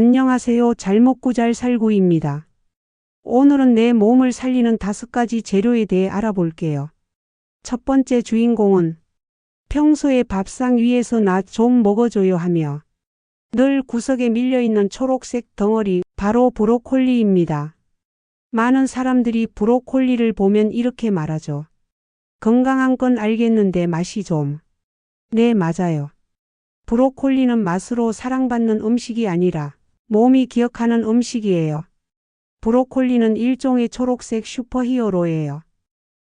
안녕하세요. 잘 먹고 잘 살고입니다. 오늘은 내 몸을 살리는 5가지 재료에 대해 알아볼게요. 첫 번째 주인공은 평소에 밥상 위에서 나 좀 먹어줘요 하며 늘 구석에 밀려있는 초록색 덩어리, 바로 브로콜리입니다. 많은 사람들이 브로콜리를 보면 이렇게 말하죠. 건강한 건 알겠는데 맛이 좀. 네, 맞아요. 브로콜리는 맛으로 사랑받는 음식이 아니라 몸이 기억하는 음식이에요. 브로콜리는 일종의 초록색 슈퍼히어로예요.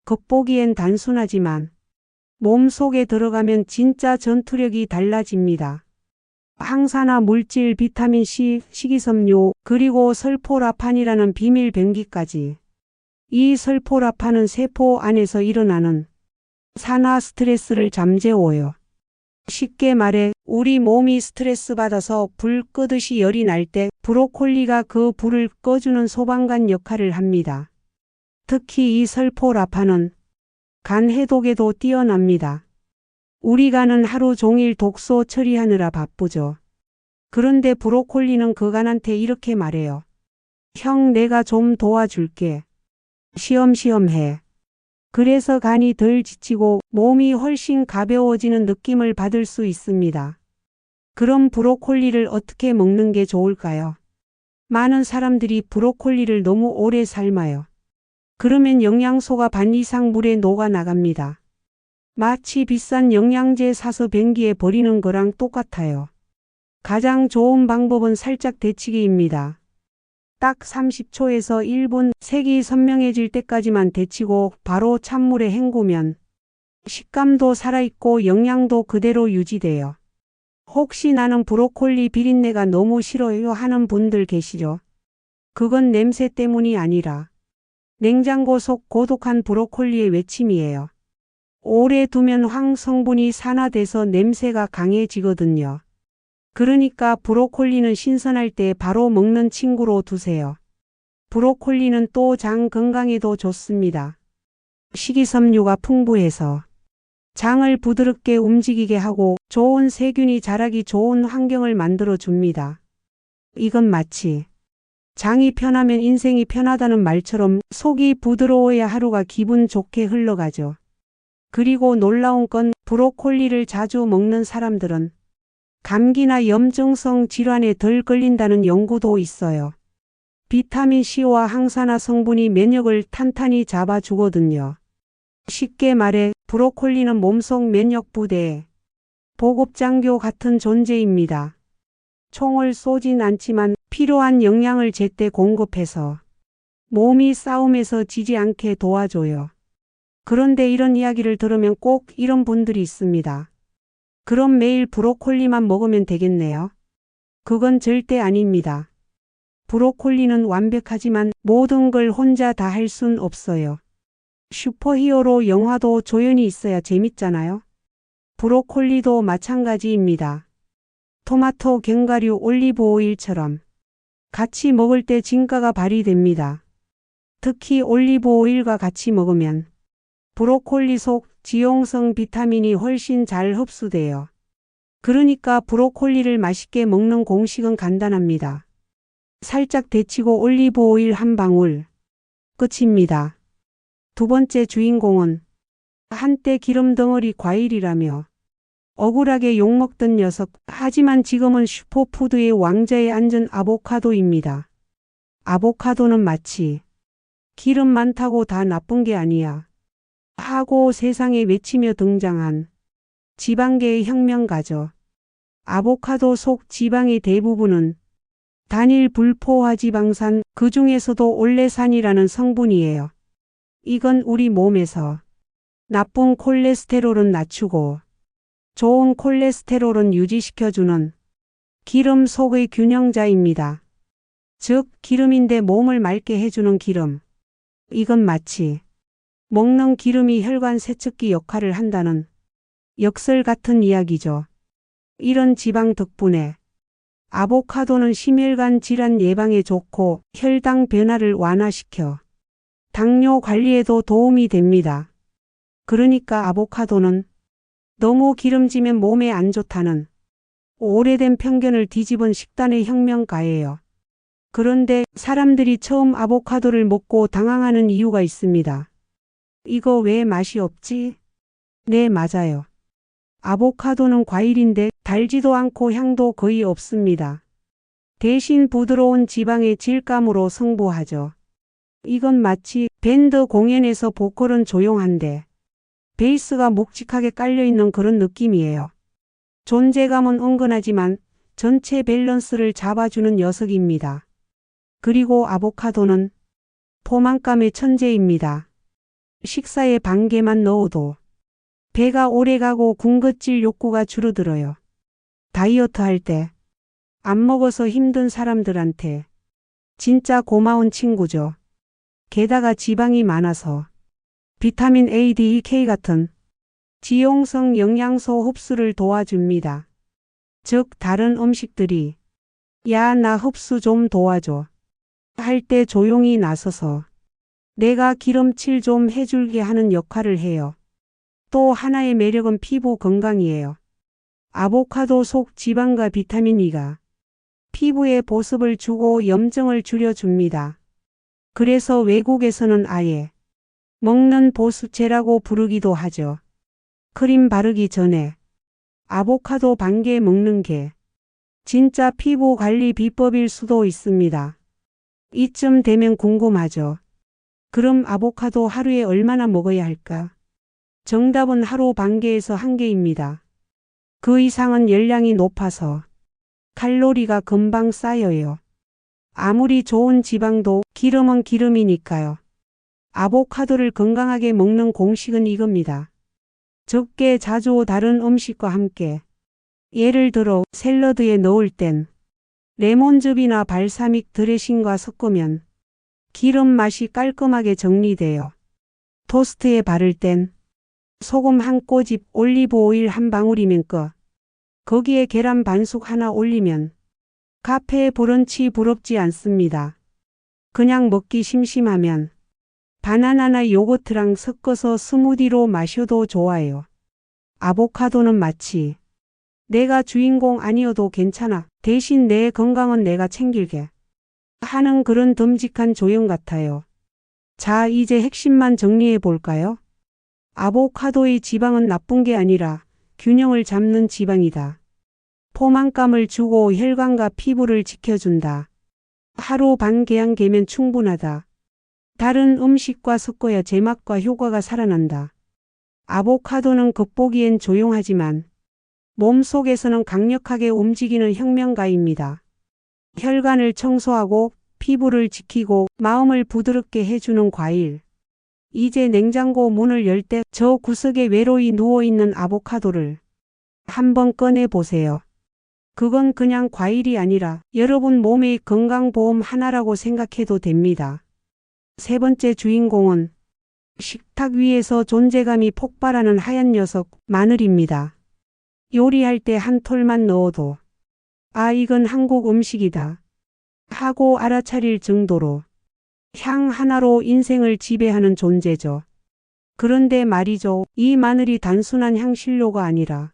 겉보기엔 단순하지만 몸 속에 들어가면 진짜 전투력이 달라집니다. 항산화 물질, 비타민C, 식이섬유, 그리고 설포라판이라는 비밀 병기까지. 이 설포라판은 세포 안에서 일어나는 산화 스트레스를 잠재워요. 쉽게 말해 우리 몸이 스트레스 받아서 불 끄듯이 열이 날 때 브로콜리가 그 불을 꺼주는 소방관 역할을 합니다. 특히 이 설포라판은 간 해독에도 뛰어납니다. 우리 간은 하루 종일 독소 처리하느라 바쁘죠. 그런데 브로콜리는 그 간한테 이렇게 말해요. 형, 내가 좀 도와줄게. 쉬엄쉬엄 해. 그래서 간이 덜 지치고 몸이 훨씬 가벼워지는 느낌을 받을 수 있습니다. 그럼 브로콜리를 어떻게 먹는 게 좋을까요? 많은 사람들이 브로콜리를 너무 오래 삶아요. 그러면 영양소가 반 이상 물에 녹아나갑니다. 마치 비싼 영양제 사서 변기에 버리는 거랑 똑같아요. 가장 좋은 방법은 살짝 데치기입니다. 딱 30초에서 1분 색이 선명해질 때까지만 데치고 바로 찬물에 헹구면 식감도 살아있고 영양도 그대로 유지돼요. 혹시 나는 브로콜리 비린내가 너무 싫어요 하는 분들 계시죠? 그건 냄새 때문이 아니라 냉장고 속 고독한 브로콜리의 외침이에요. 오래 두면 황 성분이 산화돼서 냄새가 강해지거든요. 그러니까 브로콜리는 신선할 때 바로 먹는 친구로 두세요. 브로콜리는 또 장 건강에도 좋습니다. 식이섬유가 풍부해서 장을 부드럽게 움직이게 하고 좋은 세균이 자라기 좋은 환경을 만들어 줍니다. 이건 마치 장이 편하면 인생이 편하다는 말처럼 속이 부드러워야 하루가 기분 좋게 흘러가죠. 그리고 놀라운 건 브로콜리를 자주 먹는 사람들은 감기나 염증성 질환에 덜 걸린다는 연구도 있어요. 비타민C와 항산화 성분이 면역을 탄탄히 잡아주거든요. 쉽게 말해 브로콜리는 몸속 면역 부대의 보급장교 같은 존재입니다. 총을 쏘진 않지만 필요한 영양을 제때 공급해서 몸이 싸움에서 지지 않게 도와줘요. 그런데 이런 이야기를 들으면 꼭 이런 분들이 있습니다. 그럼 매일 브로콜리만 먹으면 되겠네요. 그건 절대 아닙니다. 브로콜리는 완벽하지만 모든 걸 혼자 다 할 순 없어요. 슈퍼히어로 영화도 조연이 있어야 재밌잖아요. 브로콜리도 마찬가지입니다. 토마토, 견과류, 올리브 오일처럼 같이 먹을 때 진가가 발휘됩니다. 특히 올리브 오일과 같이 먹으면 브로콜리 속 지용성 비타민이 훨씬 잘 흡수돼요. 그러니까 브로콜리를 맛있게 먹는 공식은 간단합니다. 살짝 데치고 올리브 오일 한 방울. 끝입니다. 두 번째 주인공은 한때 기름 덩어리 과일이라며 억울하게 욕먹던 녀석, 하지만 지금은 슈퍼푸드의 왕자에 앉은 아보카도입니다. 아보카도는 마치 기름 많다고 다 나쁜 게 아니야 하고 세상에 외치며 등장한 지방계의 혁명가죠. 아보카도 속 지방의 대부분은 단일 불포화지방산, 그 중에서도 올레산이라는 성분이에요. 이건 우리 몸에서 나쁜 콜레스테롤은 낮추고 좋은 콜레스테롤은 유지시켜주는 기름 속의 균형자입니다. 즉, 기름인데 몸을 맑게 해주는 기름. 이건 마치 먹는 기름이 혈관 세척기 역할을 한다는 역설 같은 이야기죠. 이런 지방 덕분에 아보카도는 심혈관 질환 예방에 좋고 혈당 변화를 완화시켜 당뇨 관리에도 도움이 됩니다. 그러니까 아보카도는 너무 기름지면 몸에 안 좋다는 오래된 편견을 뒤집은 식단의 혁명가예요. 그런데 사람들이 처음 아보카도를 먹고 당황하는 이유가 있습니다. 이거 왜 맛이 없지? 네, 맞아요. 아보카도는 과일인데 달지도 않고 향도 거의 없습니다. 대신 부드러운 지방의 질감으로 승부하죠. 이건 마치 밴드 공연에서 보컬은 조용한데 베이스가 묵직하게 깔려있는 그런 느낌이에요. 존재감은 은근하지만 전체 밸런스를 잡아주는 녀석입니다. 그리고 아보카도는 포만감의 천재입니다. 식사에 반 개만 넣어도 배가 오래가고 군것질 욕구가 줄어들어요. 다이어트 할 때 안 먹어서 힘든 사람들한테 진짜 고마운 친구죠. 게다가 지방이 많아서 비타민 A, D, E, K 같은 지용성 영양소 흡수를 도와줍니다. 즉 다른 음식들이 야, 나 흡수 좀 도와줘 할 때 조용히 나서서 내가 기름칠 좀 해줄게 하는 역할을 해요. 또 하나의 매력은 피부 건강이에요. 아보카도 속 지방과 비타민 E가 피부에 보습을 주고 염증을 줄여줍니다. 그래서 외국에서는 아예 먹는 보습제라고 부르기도 하죠. 크림 바르기 전에 아보카도 반 개 먹는 게 진짜 피부 관리 비법일 수도 있습니다. 이쯤 되면 궁금하죠. 그럼 아보카도 하루에 얼마나 먹어야 할까? 정답은 하루 반 개에서 한 개입니다. 그 이상은 열량이 높아서 칼로리가 금방 쌓여요. 아무리 좋은 지방도 기름은 기름이니까요. 아보카도를 건강하게 먹는 공식은 이겁니다. 적게 자주 다른 음식과 함께 예를 들어 샐러드에 넣을 땐 레몬즙이나 발사믹 드레싱과 섞으면 기름 맛이 깔끔하게 정리돼요. 토스트에 바를 땐 소금 한 꼬집, 올리브 오일 한 방울이면 끝. 거기에 계란 반숙 하나 올리면 카페 브런치 부럽지 않습니다. 그냥 먹기 심심하면 바나나나 요거트랑 섞어서 스무디로 마셔도 좋아요. 아보카도는 마치 내가 주인공 아니어도 괜찮아. 대신 내 건강은 내가 챙길게 하는 그런 듬직한 조형 같아요. 자, 이제 핵심만 정리해 볼까요? 아보카도의 지방은 나쁜 게 아니라 균형을 잡는 지방이다. 포만감을 주고 혈관과 피부를 지켜준다. 하루 반 개 한 개면 충분하다. 다른 음식과 섞어야 제맛과 효과가 살아난다. 아보카도는 겉보기엔 조용하지만 몸속에서는 강력하게 움직이는 혁명가입니다. 혈관을 청소하고 피부를 지키고 마음을 부드럽게 해주는 과일. 이제 냉장고 문을 열 때 저 구석에 외로이 누워있는 아보카도를 한번 꺼내 보세요. 그건 그냥 과일이 아니라 여러분 몸의 건강보험 하나라고 생각해도 됩니다. 세 번째 주인공은 식탁 위에서 존재감이 폭발하는 하얀 녀석 마늘입니다. 요리할 때 한 톨만 넣어도 아, 이건 한국 음식이다 하고 알아차릴 정도로 향 하나로 인생을 지배하는 존재죠. 그런데 말이죠. 이 마늘이 단순한 향신료가 아니라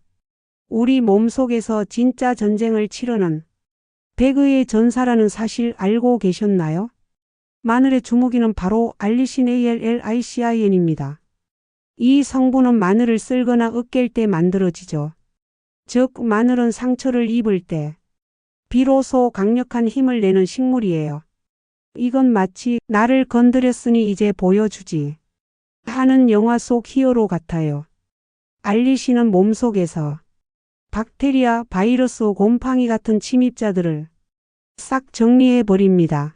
우리 몸속에서 진짜 전쟁을 치르는 백의의 전사라는 사실 알고 계셨나요? 마늘의 주무기는 바로 알리신 ALLICIN입니다. 이 성분은 마늘을 쓸거나 으깰 때 만들어지죠. 즉 마늘은 상처를 입을 때 비로소 강력한 힘을 내는 식물이에요. 이건 마치 나를 건드렸으니 이제 보여주지 하는 영화 속 히어로 같아요. 알리신은 몸속에서 박테리아, 바이러스, 곰팡이 같은 침입자들을 싹 정리해버립니다.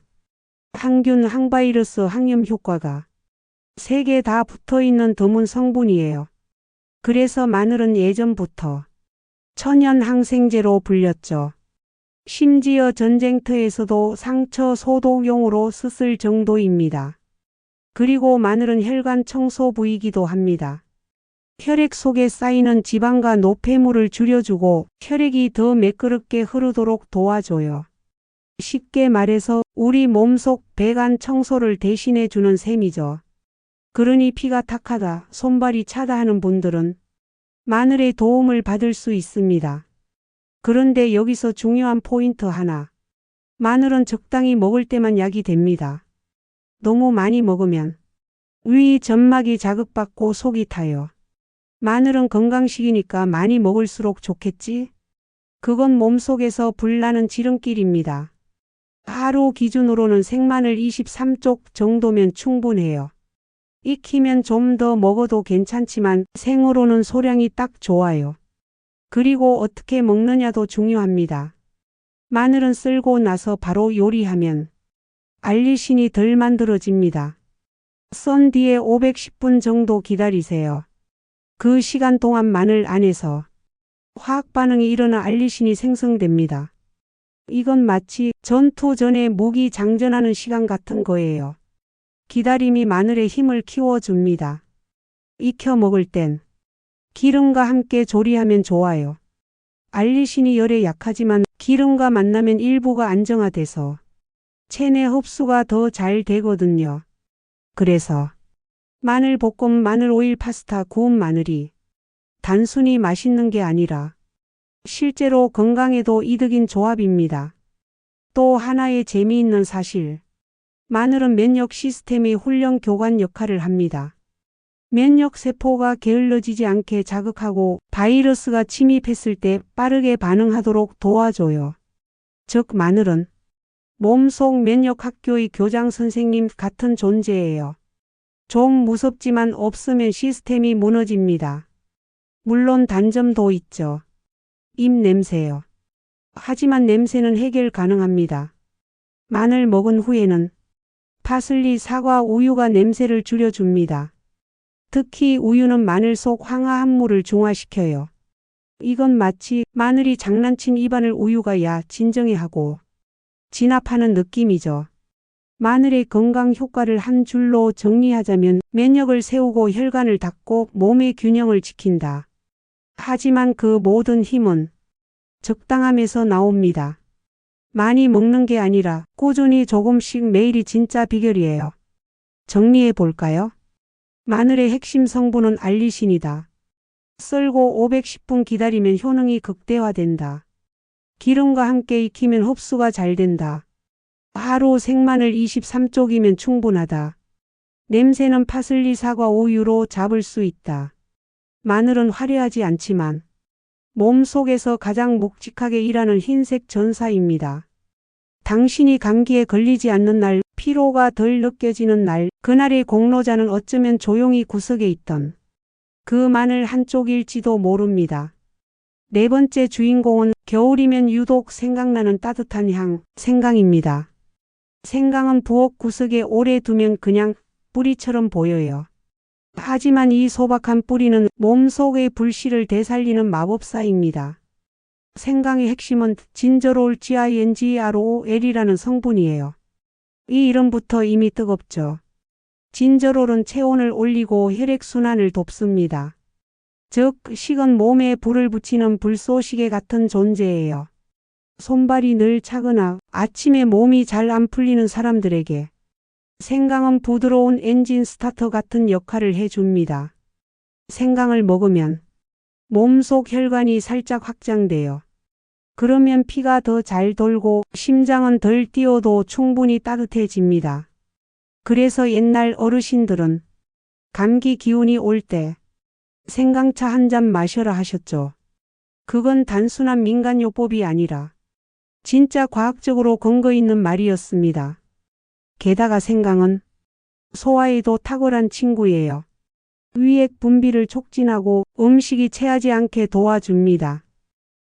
항균, 항바이러스, 항염 효과가 3개 다 붙어있는 드문 성분이에요. 그래서 마늘은 예전부터 천연 항생제로 불렸죠. 심지어 전쟁터에서도 상처 소독용으로 쓰쓸 정도입니다. 그리고 마늘은 혈관 청소 부위이기도 합니다. 혈액 속에 쌓이는 지방과 노폐물을 줄여주고 혈액이 더 매끄럽게 흐르도록 도와줘요. 쉽게 말해서 우리 몸속 배관 청소를 대신해주는 셈이죠. 그러니 피가 탁하다, 손발이 차다 하는 분들은 마늘의 도움을 받을 수 있습니다. 그런데 여기서 중요한 포인트 하나. 마늘은 적당히 먹을 때만 약이 됩니다. 너무 많이 먹으면 위 점막이 자극받고 속이 타요. 마늘은 건강식이니까 많이 먹을수록 좋겠지? 그건 몸속에서 불나는 지름길입니다. 하루 기준으로는 생마늘 23쪽 정도면 충분해요. 익히면 좀 더 먹어도 괜찮지만 생으로는 소량이 딱 좋아요. 그리고 어떻게 먹느냐도 중요합니다. 마늘은 썰고 나서 바로 요리하면 알리신이 덜 만들어집니다. 썬 뒤에 510분 정도 기다리세요. 그 시간 동안 마늘 안에서 화학 반응이 일어나 알리신이 생성됩니다. 이건 마치 전투 전에 무기 장전하는 시간 같은 거예요. 기다림이 마늘의 힘을 키워줍니다. 익혀 먹을 땐 기름과 함께 조리하면 좋아요. 알리신이 열에 약하지만 기름과 만나면 일부가 안정화돼서 체내 흡수가 더 잘 되거든요. 그래서 마늘 볶음, 마늘 오일 파스타, 구운 마늘이 단순히 맛있는 게 아니라 실제로 건강에도 이득인 조합입니다. 또 하나의 재미있는 사실. 마늘은 면역 시스템의 훈련 교관 역할을 합니다. 면역 세포가 게을러지지 않게 자극하고 바이러스가 침입했을 때 빠르게 반응하도록 도와줘요. 즉 마늘은 몸속 면역학교의 교장 선생님 같은 존재예요. 좀 무섭지만 없으면 시스템이 무너집니다. 물론 단점도 있죠. 입 냄새요. 하지만 냄새는 해결 가능합니다. 마늘 먹은 후에는 파슬리, 사과, 우유가 냄새를 줄여줍니다. 특히 우유는 마늘 속 황화합물을 중화시켜요. 이건 마치 마늘이 장난친 입안을 우유가 야 진정해 하고 진압하는 느낌이죠. 마늘의 건강 효과를 한 줄로 정리하자면 면역을 세우고 혈관을 닦고 몸의 균형을 지킨다. 하지만 그 모든 힘은 적당함에서 나옵니다. 많이 먹는 게 아니라 꾸준히 조금씩 매일이 진짜 비결이에요. 정리해 볼까요? 마늘의 핵심 성분은 알리신이다. 썰고 510분 기다리면 효능이 극대화된다. 기름과 함께 익히면 흡수가 잘 된다. 하루 생마늘 23쪽이면 충분하다. 냄새는 파슬리, 사과, 우유로 잡을 수 있다. 마늘은 화려하지 않지만 몸속에서 가장 묵직하게 일하는 흰색 전사입니다. 당신이 감기에 걸리지 않는 날, 피로가 덜 느껴지는 날, 그날의 공로자는 어쩌면 조용히 구석에 있던 그 마늘 한쪽일지도 모릅니다. 네 번째 주인공은 겨울이면 유독 생각나는 따뜻한 향, 생강입니다. 생강은 부엌 구석에 오래 두면 그냥 뿌리처럼 보여요. 하지만 이 소박한 뿌리는 몸속의 불씨를 되살리는 마법사입니다. 생강의 핵심은 진저롤 GINGROL이라는 성분이에요. 이 이름부터 이미 뜨겁죠. 진저롤은 체온을 올리고 혈액순환을 돕습니다. 즉, 식은 몸에 불을 붙이는 불쏘시개 같은 존재예요. 손발이 늘 차거나 아침에 몸이 잘 안 풀리는 사람들에게 생강은 부드러운 엔진 스타터 같은 역할을 해줍니다. 생강을 먹으면 몸속 혈관이 살짝 확장돼요. 그러면 피가 더 잘 돌고 심장은 덜 뛰어도 충분히 따뜻해집니다. 그래서 옛날 어르신들은 감기 기운이 올 때 생강차 한 잔 마셔라 하셨죠. 그건 단순한 민간요법이 아니라 진짜 과학적으로 근거 있는 말이었습니다. 게다가 생강은 소화에도 탁월한 친구예요. 위액 분비를 촉진하고 음식이 체하지 않게 도와줍니다.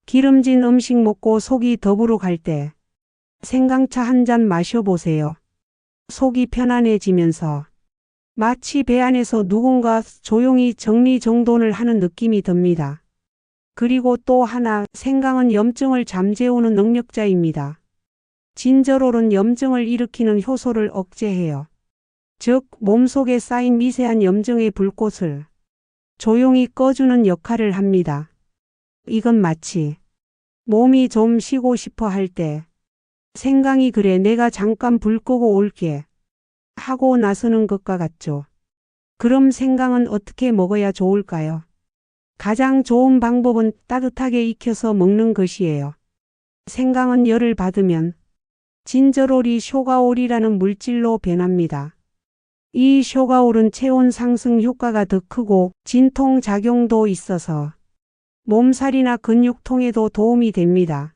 기름진 음식 먹고 속이 더부룩 할 때 생강차 한 잔 마셔보세요. 속이 편안해지면서 마치 배 안에서 누군가 조용히 정리정돈을 하는 느낌이 듭니다. 그리고 또 하나, 생강은 염증을 잠재우는 능력자입니다. 진저롤은 염증을 일으키는 효소를 억제해요. 즉, 몸속에 쌓인 미세한 염증의 불꽃을 조용히 꺼주는 역할을 합니다. 이건 마치 몸이 좀 쉬고 싶어 할 때 생강이 그래 내가 잠깐 불 끄고 올게 하고 나서는 것과 같죠. 그럼 생강은 어떻게 먹어야 좋을까요? 가장 좋은 방법은 따뜻하게 익혀서 먹는 것이에요. 생강은 열을 받으면 진저롤이 쇼가올이라는 물질로 변합니다. 이 쇼가올은 체온 상승 효과가 더 크고 진통 작용도 있어서 몸살이나 근육통에도 도움이 됩니다.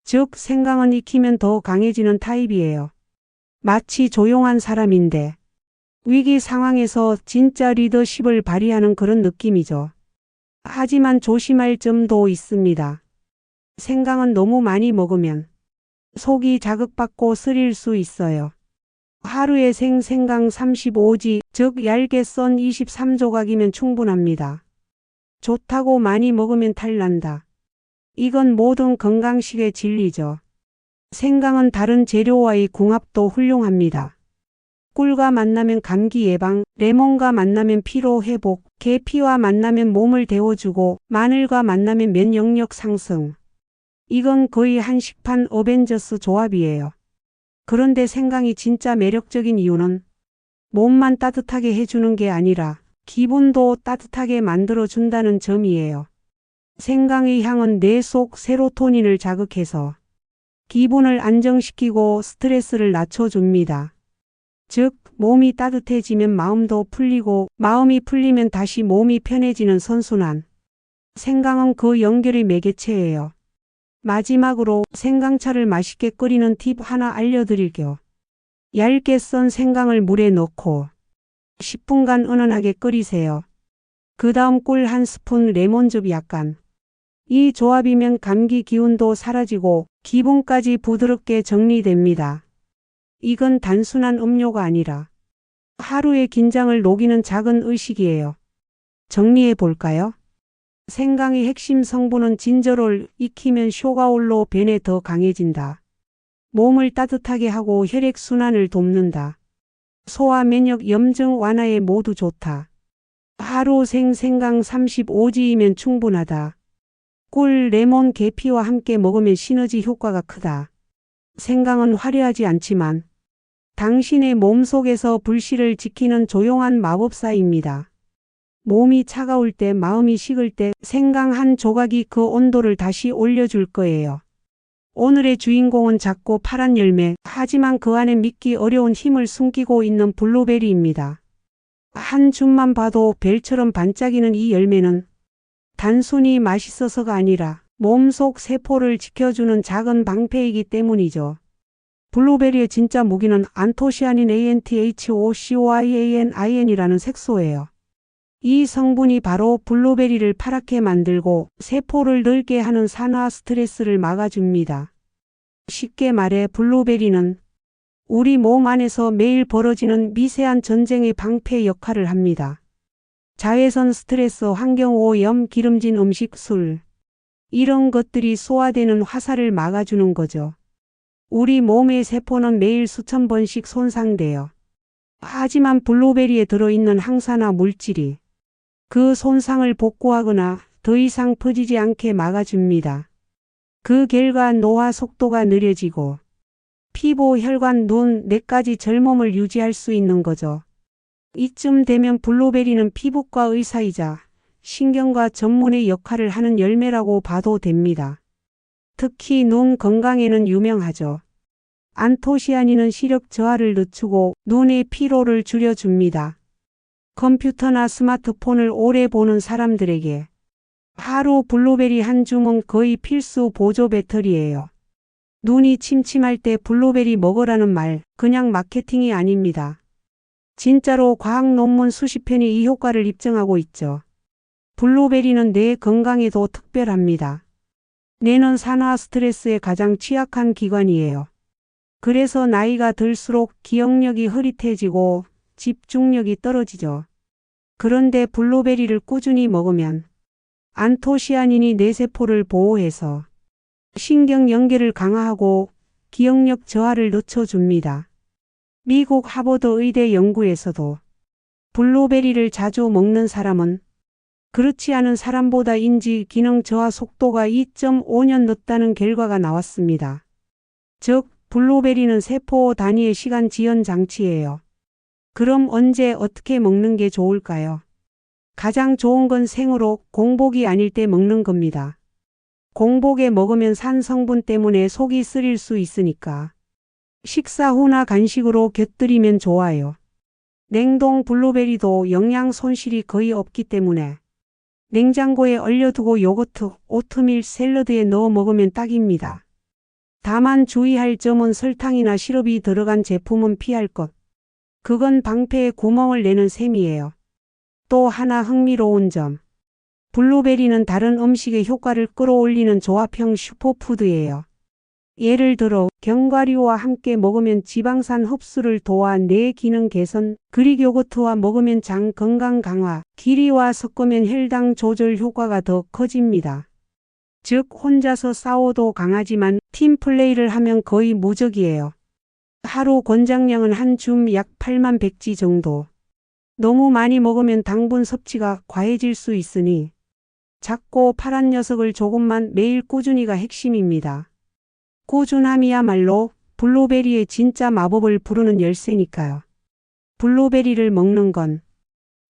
즉, 생강은 익히면 더 강해지는 타입이에요. 마치 조용한 사람인데 위기 상황에서 진짜 리더십을 발휘하는 그런 느낌이죠. 하지만 조심할 점도 있습니다. 생강은 너무 많이 먹으면 속이 자극받고 쓰릴 수 있어요. 하루에 생강 35지, 즉 얇게 썬 23조각이면 충분합니다. 좋다고 많이 먹으면 탈난다. 이건 모든 건강식의 진리죠. 생강은 다른 재료와의 궁합도 훌륭합니다. 꿀과 만나면 감기 예방, 레몬과 만나면 피로 회복, 계피와 만나면 몸을 데워주고, 마늘과 만나면 면역력 상승. 이건 거의 한식판 어벤져스 조합이에요. 그런데 생강이 진짜 매력적인 이유는 몸만 따뜻하게 해주는 게 아니라 기분도 따뜻하게 만들어준다는 점이에요. 생강의 향은 뇌 속 세로토닌을 자극해서 기분을 안정시키고 스트레스를 낮춰줍니다. 즉, 몸이 따뜻해지면 마음도 풀리고 마음이 풀리면 다시 몸이 편해지는 선순환. 생강은 그 연결의 매개체예요. 마지막으로 생강차를 맛있게 끓이는 팁 하나 알려드릴게요. 얇게 썬 생강을 물에 넣고 10분간 은은하게 끓이세요. 그 다음 꿀 한 스푼, 레몬즙 약간. 이 조합이면 감기 기운도 사라지고 기분까지 부드럽게 정리됩니다. 이건 단순한 음료가 아니라 하루의 긴장을 녹이는 작은 의식이에요. 정리해 볼까요? 생강의 핵심 성분은 진저롤, 익히면 쇼가올로 변해 더 강해진다. 몸을 따뜻하게 하고 혈액순환을 돕는다. 소화 면역 염증 완화에 모두 좋다. 하루 생강 35지이면 충분하다. 꿀, 레몬, 계피와 함께 먹으면 시너지 효과가 크다. 생강은 화려하지 않지만 당신의 몸속에서 불씨를 지키는 조용한 마법사입니다. 몸이 차가울 때, 마음이 식을 때 생강 한 조각이 그 온도를 다시 올려줄 거예요. 오늘의 주인공은 작고 파란 열매, 하지만 그 안에 믿기 어려운 힘을 숨기고 있는 블루베리입니다. 한 줌만 봐도 별처럼 반짝이는 이 열매는 단순히 맛있어서가 아니라 몸속 세포를 지켜주는 작은 방패이기 때문이죠. 블루베리의 진짜 무기는 안토시아닌 ANTHOCYANIN이라는 색소예요. 이 성분이 바로 블루베리를 파랗게 만들고 세포를 넓게 하는 산화 스트레스를 막아줍니다. 쉽게 말해 블루베리는 우리 몸 안에서 매일 벌어지는 미세한 전쟁의 방패 역할을 합니다. 자외선, 스트레스, 환경오염, 기름진 음식, 술. 이런 것들이 소화되는 화살을 막아주는 거죠. 우리 몸의 세포는 매일 수천 번씩 손상돼요. 하지만 블루베리에 들어있는 항산화 물질이 그 손상을 복구하거나 더 이상 퍼지지 않게 막아줍니다. 그 결과 노화 속도가 느려지고 피부, 혈관, 눈, 뇌까지 젊음을 유지할 수 있는 거죠. 이쯤 되면 블루베리는 피부과 의사이자 신경과 전문의 역할을 하는 열매라고 봐도 됩니다. 특히 눈 건강에는 유명하죠. 안토시아닌은 시력 저하를 늦추고 눈의 피로를 줄여줍니다. 컴퓨터나 스마트폰을 오래 보는 사람들에게 하루 블루베리 한 줌은 거의 필수 보조 배터리예요. 눈이 침침할 때 블루베리 먹으라는 말, 그냥 마케팅이 아닙니다. 진짜로 과학 논문 수십 편이 이 효과를 입증하고 있죠. 블루베리는 뇌 건강에도 특별합니다. 뇌는 산화 스트레스에 가장 취약한 기관이에요. 그래서 나이가 들수록 기억력이 흐릿해지고 집중력이 떨어지죠. 그런데 블루베리를 꾸준히 먹으면 안토시아닌이 뇌세포를 보호해서 신경 연계를 강화하고 기억력 저하를 늦춰줍니다. 미국 하버드 의대 연구에서도 블루베리를 자주 먹는 사람은 그렇지 않은 사람보다 인지 기능 저하 속도가 2.5년 늦다는 결과가 나왔습니다. 즉, 블루베리는 세포 단위의 시간 지연 장치예요. 그럼 언제 어떻게 먹는 게 좋을까요? 가장 좋은 건 생으로 공복이 아닐 때 먹는 겁니다. 공복에 먹으면 산 성분 때문에 속이 쓰릴 수 있으니까. 식사 후나 간식으로 곁들이면 좋아요. 냉동 블루베리도 영양 손실이 거의 없기 때문에 냉장고에 얼려두고 요거트, 오트밀 샐러드에 넣어 먹으면 딱입니다. 다만 주의할 점은 설탕이나 시럽이 들어간 제품은 피할 것. 그건 방패에 구멍을 내는 셈이에요. 또 하나 흥미로운 점. 블루베리는 다른 음식의 효과를 끌어올리는 조합형 슈퍼푸드예요. 예를 들어 견과류와 함께 먹으면 지방산 흡수를 도와 뇌 기능 개선, 그릭 요거트와 먹으면 장 건강 강화, 키위와 섞으면 혈당 조절 효과가 더 커집니다. 즉 혼자서 싸워도 강하지만 팀플레이를 하면 거의 무적이에요. 하루 권장량은 한 줌 약 8만 백지 정도. 너무 많이 먹으면 당분 섭취가 과해질 수 있으니 작고 파란 녀석을 조금만 매일 꾸준히가 핵심입니다. 꾸준함이야말로 블루베리의 진짜 마법을 부르는 열쇠니까요. 블루베리를 먹는 건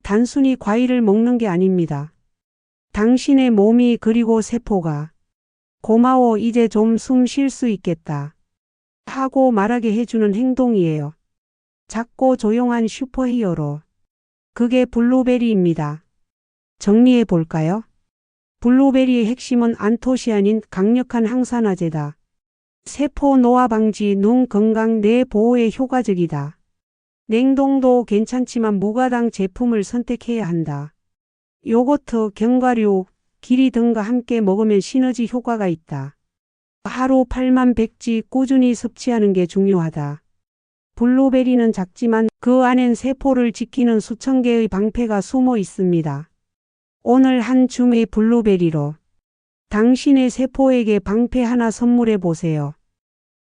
단순히 과일을 먹는 게 아닙니다. 당신의 몸이 그리고 세포가 고마워 이제 좀 숨 쉴 수 있겠다 하고 말하게 해주는 행동이에요. 작고 조용한 슈퍼히어로. 그게 블루베리입니다. 정리해 볼까요? 블루베리의 핵심은 안토시아닌 강력한 항산화제다. 세포 노화 방지, 눈 건강, 뇌 보호에 효과적이다. 냉동도 괜찮지만 무가당 제품을 선택해야 한다. 요거트, 견과류, 기리 등과 함께 먹으면 시너지 효과가 있다. 하루 8만 백지 꾸준히 섭취하는 게 중요하다. 블루베리는 작지만 그 안엔 세포를 지키는 수천 개의 방패가 숨어 있습니다. 오늘 한 줌의 블루베리로 당신의 세포에게 방패 하나 선물해 보세요.